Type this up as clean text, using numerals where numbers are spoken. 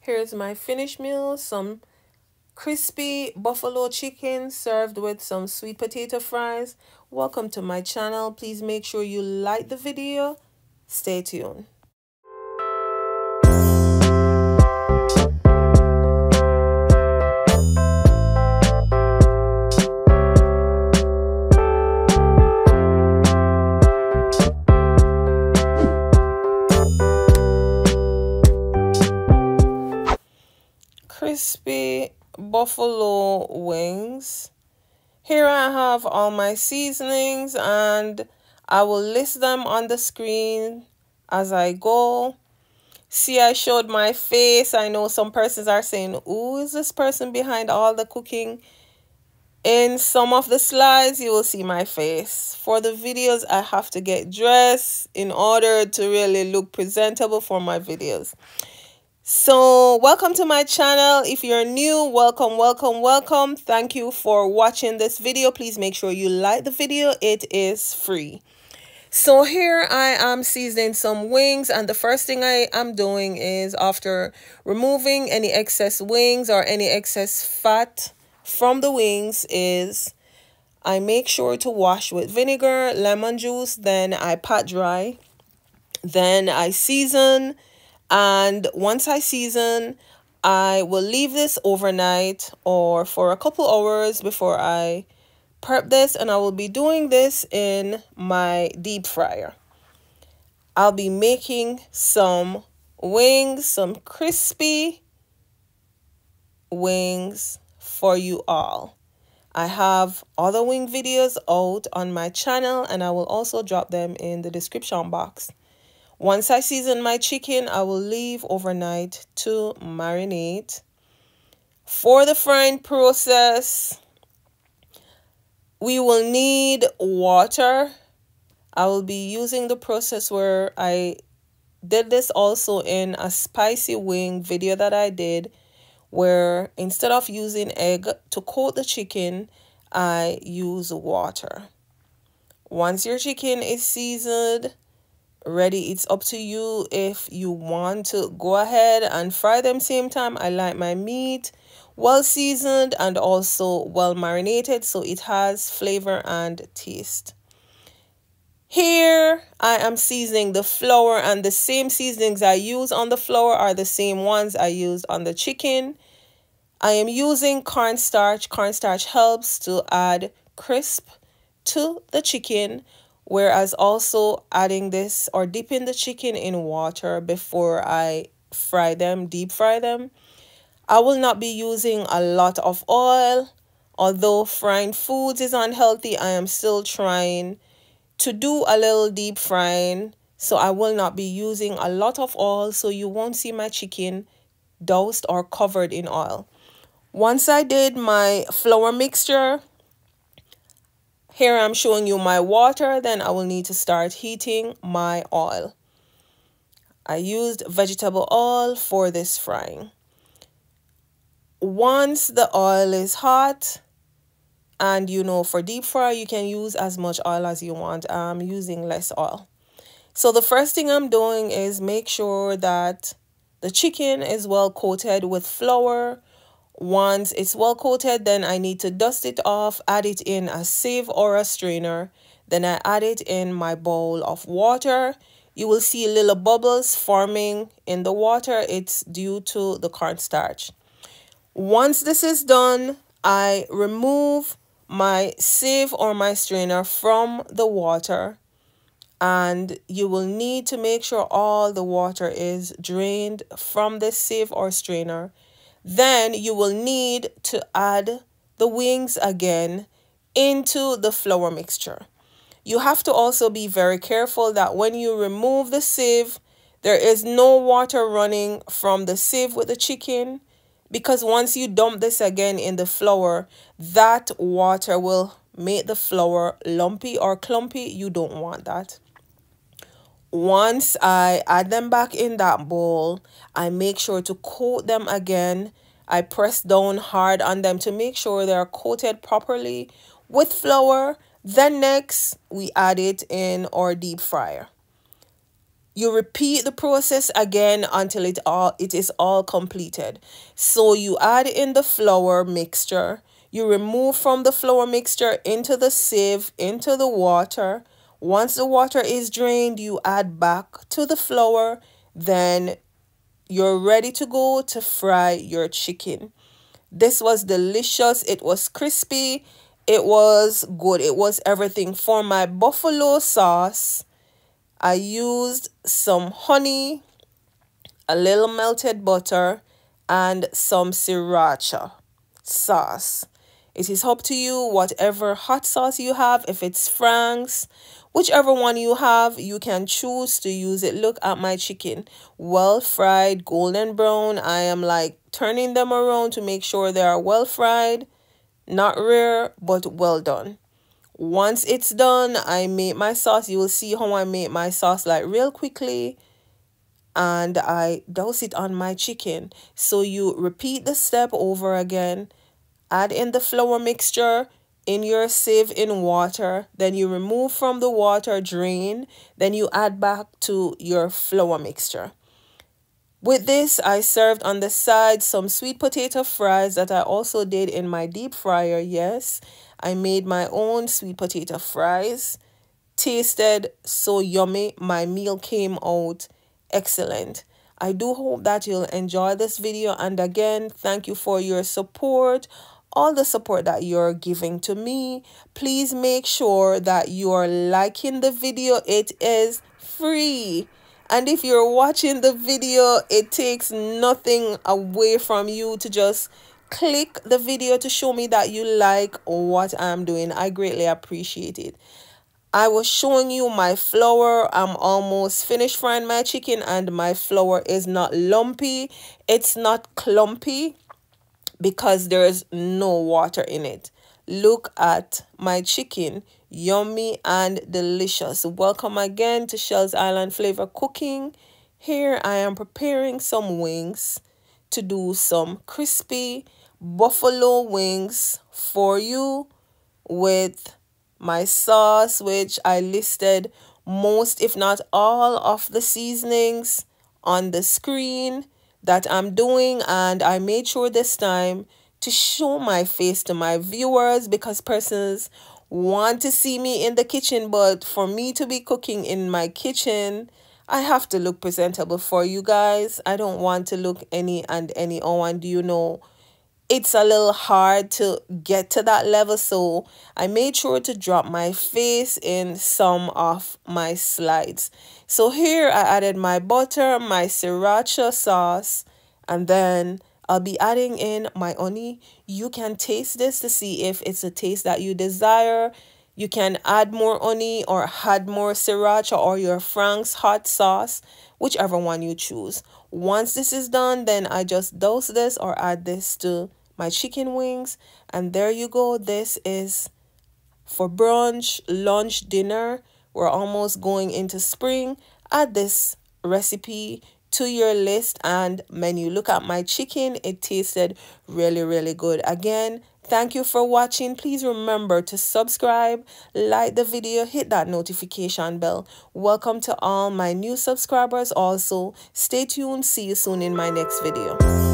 Here's my finished meal, some crispy buffalo chicken served with some sweet potato fries. Welcome to my channel. Please make sure you like the video. Stay tuned. Crispy buffalo wings. Here I have all my seasonings and I will list them on the screen as I go. See, I showed my face. I know some persons are saying, who is this person behind all the cooking? In some of the slides, you will see my face. For the videos, I have to get dressed in order to really look presentable for my videos. So welcome to my channel. If you're new, welcome. Thank you for watching this video. Please make sure you like the video. It is free. So here I am seasoning some wings, and the first thing I am doing is, after removing any excess wings or any excess fat from the wings, is I make sure to wash with vinegar, lemon juice, then I pat dry, then I season. And once I season, I will leave this overnight or for a couple hours before I prep this, and I will be doing this in my deep fryer. I'll be making some wings, some crispy wings for you all. I have other wing videos out on my channel, and I will also drop them in the description box. Once I season my chicken, I will leave overnight to marinate. For the frying process, we will need water. I will be using the process where I did this also in a spicy wing video that I did, where instead of using egg to coat the chicken, I use water. Once your chicken is seasoned, ready, it's up to you if you want to go ahead and fry them same time. I like my meat well seasoned and also well marinated, so it has flavor and taste. Here I am seasoning the flour, and the same seasonings I use on the flour are the same ones I used on the chicken. I am using cornstarch. Cornstarch helps to add crisp to the chicken, whereas also adding this or dipping the chicken in water before I fry them, deep fry them. I will not be using a lot of oil. Although frying foods is unhealthy, I am still trying to do a little deep frying. So I will not be using a lot of oil, so you won't see my chicken doused or covered in oil. Once I did my flour mixture, here I'm showing you my water, then I will need to start heating my oil. I used vegetable oil for this frying. Once the oil is hot, and you know, for deep fry, you can use as much oil as you want. I'm using less oil. So the first thing I'm doing is make sure that the chicken is well coated with flour. Once it's well coated, then I need to dust it off, add it in a sieve or a strainer. Then I add it in my bowl of water. You will see little bubbles forming in the water. It's due to the cornstarch. Once this is done, I remove my sieve or my strainer from the water. And you will need to make sure all the water is drained from the sieve or strainer. Then you will need to add the wings again into the flour mixture. You have to also be very careful that when you remove the sieve, there is no water running from the sieve with the chicken, because once you dump this again in the flour, that water will make the flour lumpy or clumpy. You don't want that. Once I add them back in that bowl, I make sure to coat them again. I press down hard on them to make sure they are coated properly with flour. Then next, we add it in our deep fryer. You repeat the process again until it is all completed. So you add in the flour mixture. You remove from the flour mixture into the sieve, into the water. Once the water is drained, you add back to the flour. Then you're ready to go to fry your chicken. This was delicious. It was crispy. It was good. It was everything. For my buffalo sauce, I used some honey, a little melted butter, and some sriracha sauce. It is up to you, whatever hot sauce you have. If it's Frank's, whichever one you have, you can choose to use it. Look at my chicken, well fried, golden brown. I am like turning them around to make sure they are well fried, not rare, but well done. Once it's done, I make my sauce. You will see how I make my sauce like real quickly, and I douse it on my chicken. So you repeat the step over again. Add in the flour mixture in your sieve in water. Then you remove from the water, drain. Then you add back to your flour mixture. With this, I served on the side some sweet potato fries that I also did in my deep fryer. Yes, I made my own sweet potato fries. Tasted so yummy. My meal came out excellent. I do hope that you'll enjoy this video, and again, thank you for your support, all the support that you're giving to me. Please make sure that you're liking the video. It is free, and if you're watching the video, it takes nothing away from you to just click the video to show me that you like what I'm doing. I greatly appreciate it. I was showing you my flour. I'm almost finished frying my chicken, and my flour is not lumpy. It's not clumpy because there's no water in it. Look at my chicken. Yummy and delicious. Welcome again to Shell's Island Flavor Cooking. Here I am preparing some wings to do some crispy buffalo wings for you with my sauce, which I listed most, if not all, of the seasonings on the screen that I'm doing. And I made sure this time to show my face to my viewers because persons want to see me in the kitchen, but for me to be cooking in my kitchen, I have to look presentable for you guys. I don't want to look any. Oh, and do you know, it's a little hard to get to that level, so I made sure to drop my face in some of my slides. So here I added my butter, my sriracha sauce, and then I'll be adding in my honey. You can taste this to see if it's a taste that you desire. You can add more honey or add more sriracha or your Frank's hot sauce, whichever one you choose. Once this is done, then I just douse this or add this to my chicken wings. And there you go. This is for brunch, lunch, dinner. We're almost going into spring. Add this recipe to your list and menu. Look at my chicken. It tasted really, really good. Again, thank you for watching. Please remember to subscribe, like the video, hit that notification bell. Welcome to all my new subscribers also. Stay tuned. See you soon in my next video.